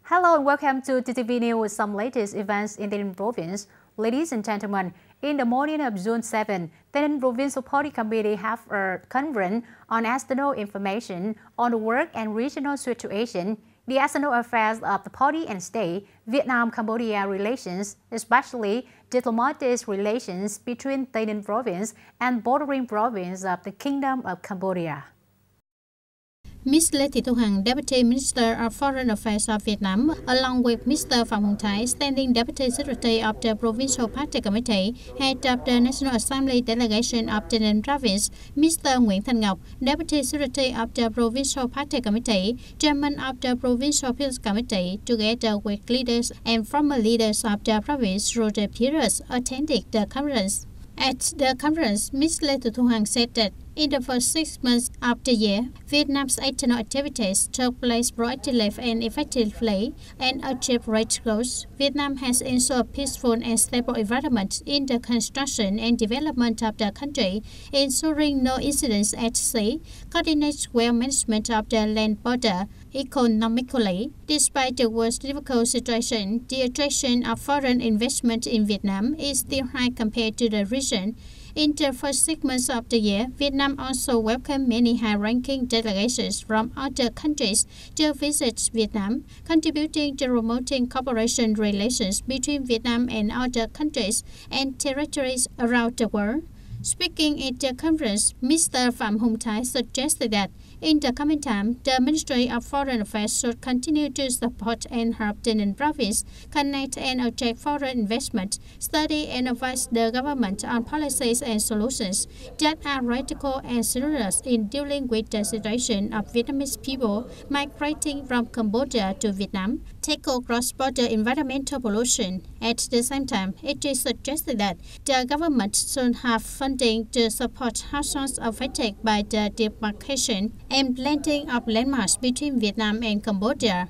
Hello and welcome to TTV News with some latest events in TayNinh Province. Ladies and gentlemen, in the morning of June 7, TayNinh Provincial Party Committee have a conference on external information on the work and regional situation, the external affairs of the party and state, Vietnam-Cambodia relations, especially diplomatic relations between TayNinh Province and bordering province of the Kingdom of Cambodia. Ms. Lê Thị Thu Hằng, Deputy Minister of Foreign Affairs of Vietnam, along with Mr. Phạm Hồng Thái, Standing Deputy Secretary of the Provincial Party Committee, Head of the National Assembly Delegation of TayNinh Province, Mr. Nguyễn Thanh Ngọc, Deputy Secretary of the Provincial Party Committee, Chairman of the Provincial Peace Committee, together with leaders and former leaders of the province through the periods, attended the conference. At the conference, Ms. Lê Thị Thu Hằng said that in the first 6 months of the year, Vietnam's external activities took place proactively and effectively and achieved great growth. Vietnam has ensured peaceful and stable environment in the construction and development of the country, ensuring no incidents at sea, coordinates well management of the land border economically. Despite the world's difficult situation, the attraction of foreign investment in Vietnam is still high compared to the region. In the first 6 months of the year, Vietnam also welcomed many high-ranking delegations from other countries to visit Vietnam, contributing to promoting cooperation relations between Vietnam and other countries and territories around the world. Speaking at the conference, Mr. Phạm Hồng Thái suggested that in the coming time, the Ministry of Foreign Affairs should continue to support and help TayNinh Province connect and attract foreign investment, study and advise the government on policies and solutions that are radical and serious in dealing with the situation of Vietnamese people migrating from Cambodia to Vietnam, tackle cross-border environmental pollution. At the same time, it is suggested that the government should have funding to support households affected by the demarcation and blending of landmarks between Vietnam and Cambodia.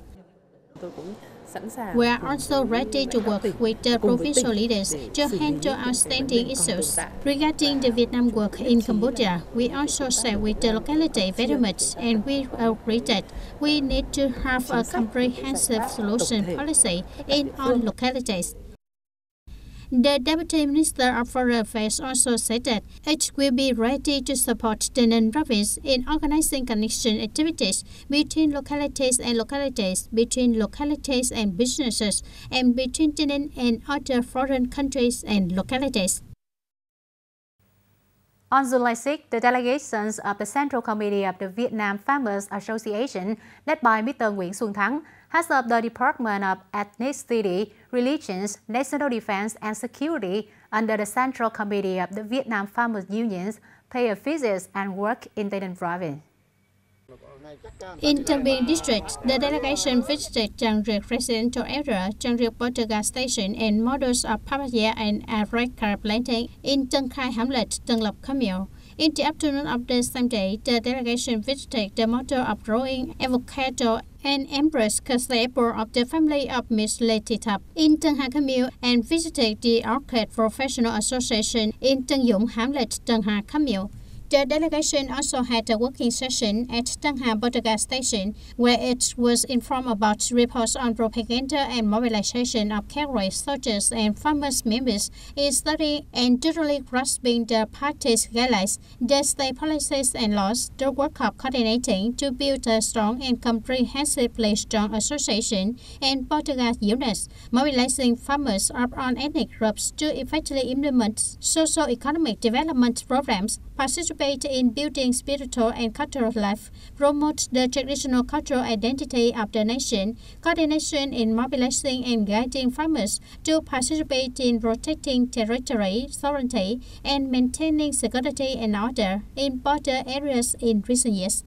We are also ready to work with the provincial leaders to handle outstanding issues. Regarding the Vietnam work in Cambodia, we also share with the locality very much, and we agree that we need to have a comprehensive solution policy in all localities. The Deputy Minister of Foreign Affairs also said that it will be ready to support TayNinh Province in organizing connection activities between localities and localities, between localities and businesses, and between TayNinh and other foreign countries and localities. On July 6, the delegations of the Central Committee of the Vietnam Farmers Association, led by Mr. Nguyễn Xuân Thắng, heads of the Department of Ethnicity, Religions, National Defense and Security under the Central Committee of the Vietnam Farmers Unions, pay a visit and work in TayNinh Province. In Tân Biên District, the delegation visited Trang Riek Residential Area, Trang Riek Border Gas Station, and models of papaya and areca planting in Tân Khai Hamlet, Tân Lộc Camille. In the afternoon of the same day, the delegation visited the model of growing avocado and embrace apple of the family of Ms. Lê Thị Thập in Tân Hà Camille and visited the Orchid Professional Association in Tân Dũng Hamlet, Tân Hà Camille. The delegation also had a working session at Tân Hà Border Gas Station, where it was informed about reports on propaganda and mobilization of cavalry soldiers and farmers members in studying and thoroughly grasping the party's guidelines, the state policies and laws, the work of coordinating to build a strong and comprehensively strong association and border gas units, mobilizing farmers of all ethnic groups to effectively implement socio-economic development programs, participate in building spiritual and cultural life, promote the traditional cultural identity of the nation, coordination in mobilizing and guiding farmers to participate in protecting territory, sovereignty, and maintaining security and order in border areas in recent years.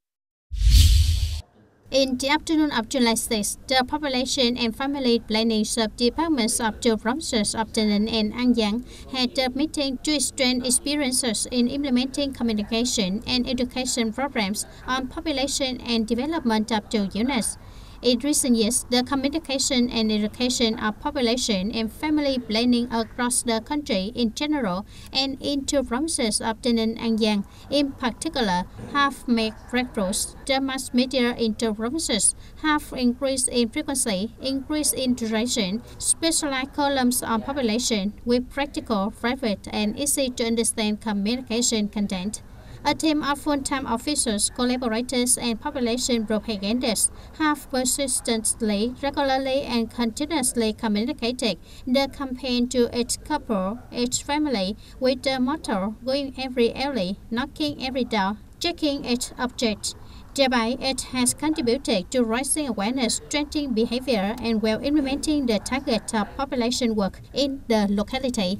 In the afternoon of July 6, the Population and Family Planning Sub-Departments of the provinces of TayNinh and An Giang had a meeting to exchange experiences in implementing communication and education programs on population and development of the units. In recent years, the communication and education of population and family planning across the country in general and into provinces of Tayninh and Giang in particular have made breakthroughs. The mass media into provinces have increased in frequency, increased in duration, specialized columns on population with practical, private, and easy to understand communication content. A team of full-time officers, collaborators, and population propagandists have persistently, regularly, and continuously communicated the campaign to each couple, each family, with the motto going every alley, knocking every door, checking each object. Thereby, it has contributed to raising awareness, strengthening behavior, and well implementing the target of population work in the locality.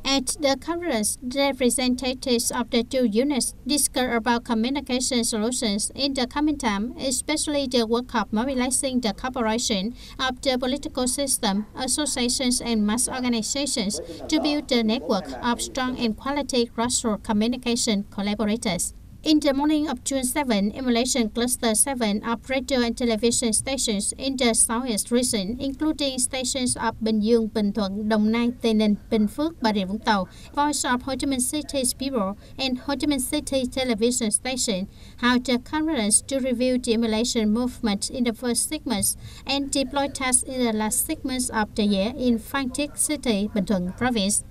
At the conference, representatives of the two units discussed about communication solutions in the coming time, especially the work of mobilizing the cooperation of the political system, associations, and mass organizations to build a network of strong and quality grassroots communication collaborators. In the morning of June 7, Emulation Cluster 7 of radio and television stations in the Southeast region, including stations of Bình Dương, Bình Thuận, Đồng Nai, Tây Ninh, Bình Phước, Bà Rịa Vũng Tàu, Voice of Ho Chi Minh City's People, and Ho Chi Minh City Television Station, held the conference to review the emulation movement in the first 6 months and deploy tasks in the last 6 months of the year in Phan Thiết City, Bình Thuận Province.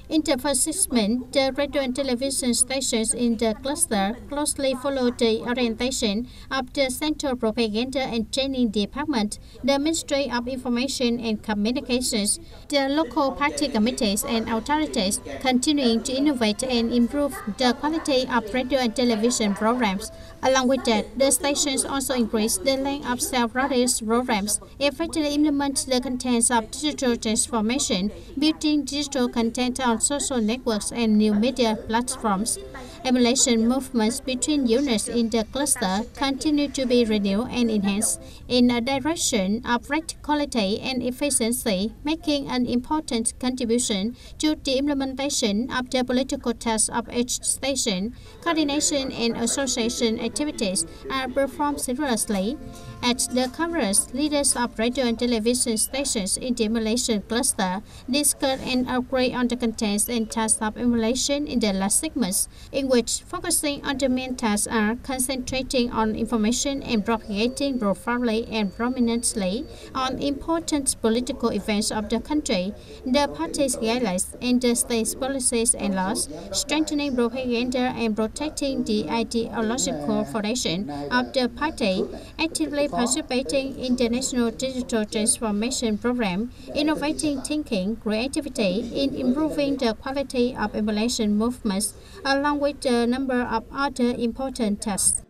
In the first 6 months, the radio and television stations in the cluster closely followed the orientation of the Central Propaganda and Training Department, the Ministry of Information and Communications, the local party committees and authorities, continuing to innovate and improve the quality of radio and television programs. Along with that, the stations also increased the length of self-produced programs, effectively implement the contents of digital transformation, building digital content on social networks and new media platforms. Emulation movements between units in the cluster continue to be renewed and enhanced in a direction of practicality and efficiency, making an important contribution to the implementation of the political tasks of each station. Coordination and association activities are performed seamlessly. At the conference, leaders of radio and television stations in the emulation cluster discussed and agreed on the contents and tasks of emulation in the last segments, in which focusing on the main tasks are concentrating on information and propagating profoundly and prominently on important political events of the country, the party's guidelines and the state's policies and laws, strengthening propaganda and protecting the ideological foundation of the party, actively participating in the National Digital Transformation Program, innovating thinking, creativity in improving the quality of emulation movements, along with a number of other important tasks.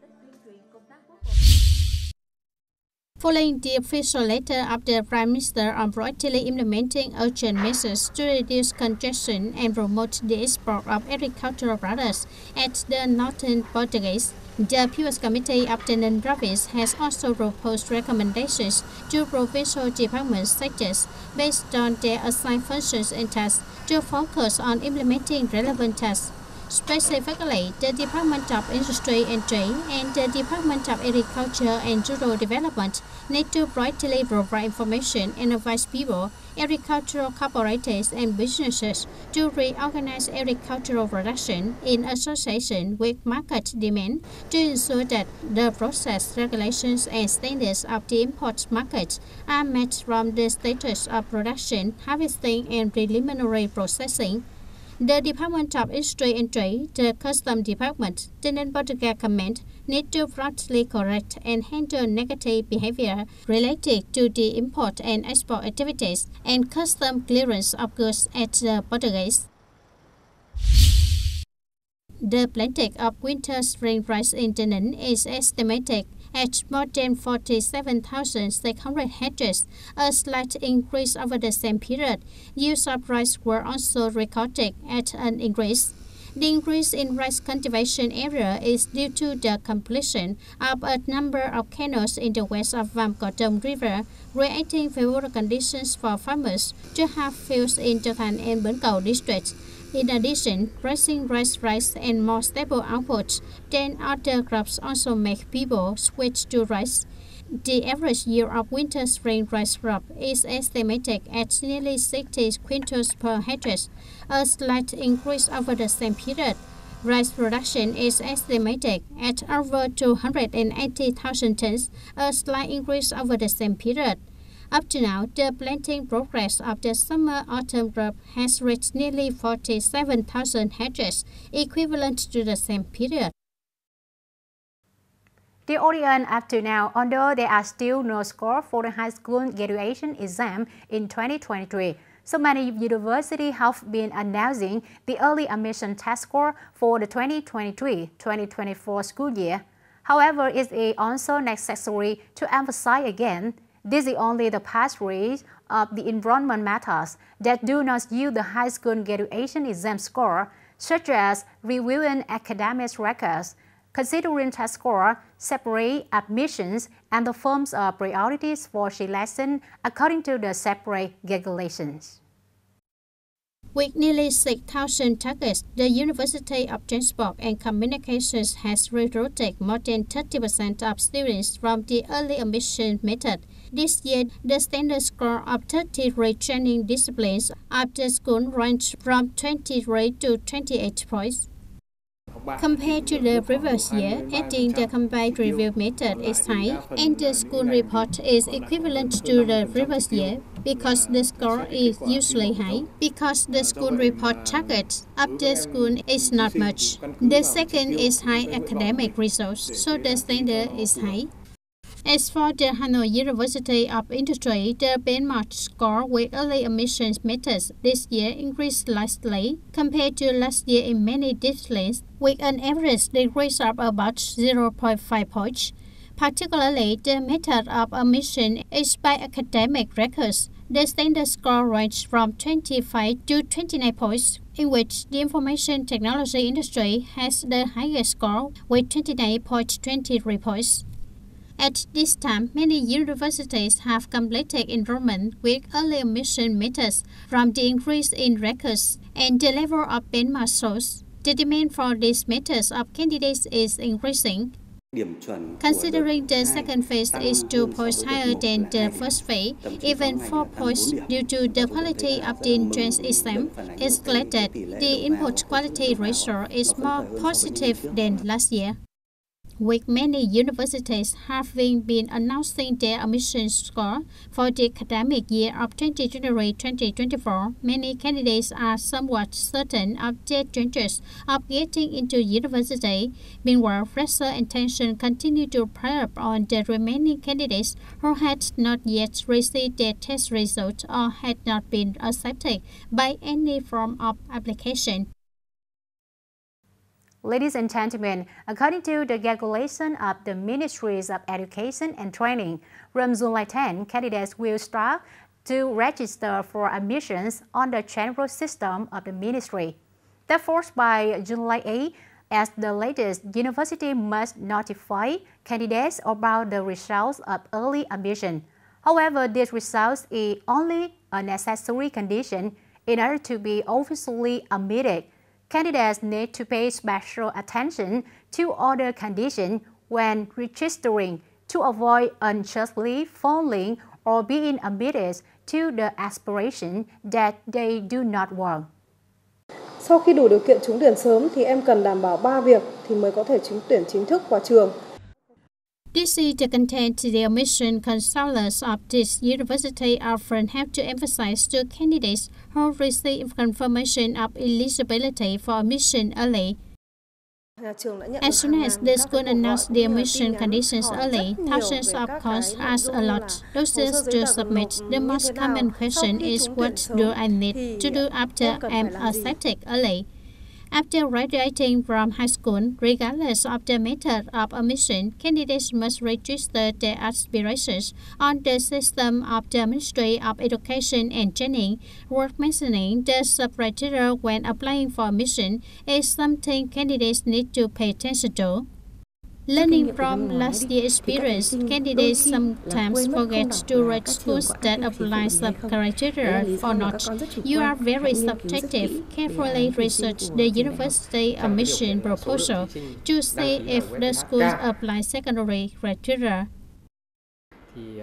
Following the official letter of the Prime Minister on proactively implementing urgent measures to reduce congestion and promote the export of agricultural products at the northern Portuguese, the People's Committee of Tayninh Province has also proposed recommendations to provincial departments such as, based on their assigned functions and tasks, to focus on implementing relevant tasks. Specifically, the Department of Industry and Trade and the Department of Agriculture and Rural Development need to proactively provide information and advise people, agricultural cooperatives and businesses to reorganize agricultural production in association with market demand to ensure that the process, regulations and standards of the import market are met from the status of production, harvesting and preliminary processing. The Department of Industry and Trade, the Customs Department, Tayninh Portugal Command need to promptly correct and handle negative behavior related to the import and export activities and custom clearance of goods at the Portuguese. The planting of winter-spring rice in Taynin is estimated at more than 47,600 hectares, a slight increase over the same period. Use of rice were also recorded at an increase. The increase in rice cultivation area is due to the completion of a number of canals in the west of Vam Cotton River, creating favorable conditions for farmers to have fields in Châu Thành and Bến Cầu districts. In addition, raising rice price and more stable output than other crops also make people switch to rice. The average yield of winter-spring rice crop is estimated at nearly 60 quintals per hectare, a slight increase over the same period. Rice production is estimated at over 280,000 tons, a slight increase over the same period. Up to now, the planting progress of the summer-autumn crop has reached nearly 47,000 hectares, equivalent to the same period. The audience up to now, although there are still no score for the high school graduation exam in 2023, so many universities have been announcing the early admission test score for the 2023-2024 school year. However, it is also necessary to emphasize again, this is only the pass rate of the enrollment methods that do not use the high school graduation exam score, such as reviewing academic records, considering test score, separate admissions, and the forms of priorities for selection according to the separate regulations. With nearly 6,000 targets, the University of Transport and Communications has recruited more than 30% of students from the early admission method. This year, the standard score of 33 training disciplines of the school ranged from 23 to 28 points. Compared to the previous year, adding the combined review method is high, and the school report is equivalent to the previous year because the score is usually high, because the school report target of the school is not much. The second is high academic results, so the standard is high. As for the Hanoi University of Industry, the benchmark score with early admissions methods this year increased slightly compared to last year in many disciplines, with an average decrease of about 0.5 points. Particularly, the method of admission is by academic records. The standard score ranged from 25 to 29 points, in which the information technology industry has the highest score with 29.23 points. At this time, many universities have completed enrollment with early admission methods from the increase in records and the level of benchmark source. The demand for these methods of candidates is increasing. Considering the second phase is 2 points higher than the first phase, even 4 points due to the quality of the entrance exam, it's glad that the input quality ratio is more positive than last year. With many universities having been announcing their admission score for the academic year of 2023-2024, many candidates are somewhat certain of their chances of getting into university. Meanwhile, pressure and tension continue to pile up on the remaining candidates who had not yet received their test results or had not been accepted by any form of application. Ladies and gentlemen, according to the regulation of the Ministries of Education and Training, from July 10, candidates will start to register for admissions on the general system of the ministry. Therefore, by July 8, as the latest, university must notify candidates about the results of early admission. However, these results is only a necessary condition in order to be officially admitted. Candidates need to pay special attention to other conditions when registering to avoid unjustly falling or being admitted to the aspiration that they do not want. Sau khi đủ điều kiện trúng tuyển sớm thì em cần đảm bảo 3 việc thì mới có thể trúng tuyển chính thức vào trường. This is the content the admission counselors of this university often have to emphasize to candidates who receive confirmation of eligibility for admission early. As soon as the school announced the admission conditions early, thousands of calls asked a lot. Those to submit. The most common question is, what do I need to do after I'm accepted early? After graduating from high school, regardless of the method of admission, candidates must register their aspirations on the system of the Ministry of Education and Training. Worth mentioning, the sub-criteria when applying for admission is something candidates need to pay attention to. Learning from last year's experience, candidates sometimes forget to rate schools that apply sub-criteria or not. You are very subjective. Carefully research the university admission proposal to see if the schools apply secondary criteria.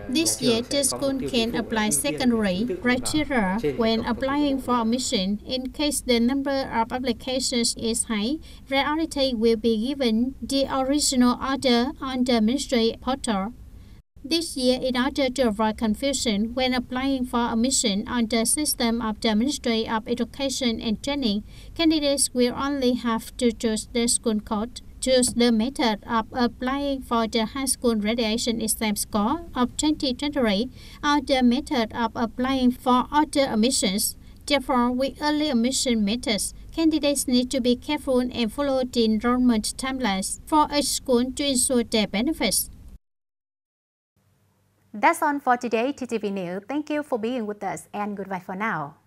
This year, the school can apply secondary criteria when applying for admission. In case the number of applications is high, priority will be given the original order on the ministry portal. This year, in order to avoid confusion when applying for admission on the system of the Ministry of Education and Training, candidates will only have to choose the school code, choose the method of applying for the high school graduation exam score of 2023, or the method of applying for other admissions. Therefore, with early admission methods, candidates need to be careful and follow the enrollment timelines for each school to ensure their benefits. That's all for today, TTV News. Thank you for being with us and goodbye for now.